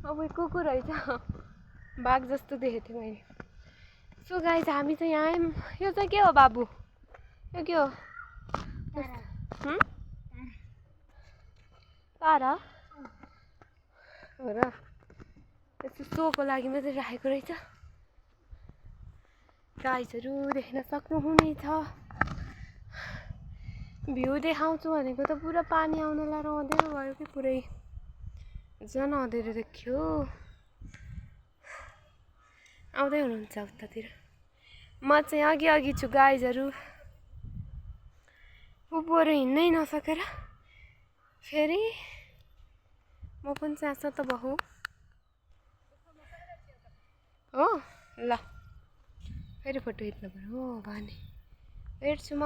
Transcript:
अब कुकुर रहेछ बाघ जस्तो देखेको थिएँ मैले। सो गाइस हामी चाहिँ यहाँ आयौँ। यो चाहिँ के हो बाबु? यो के हो? तारा हो र? यस्तो सोको लागि मात्रै राखेको रहेछ। गाइसहरू देख्न सक्नुहुनेछ। भ्यू देखाउँछु भनेको त पुरा पानी आउनलाई अँध्यारो भयो कि पुरै झन् अँध्यारो देखियो। आउँदै हुनुहुन्छ उतातिर। म चाहिँ अघि छु गाइजहरू। उभोएर हिँड्नै नसकेर फेरि म पनि साँच्चो त बहु हो ल फेरि फोटो खिच्नु पर्यो। हो भने हेर्छु म।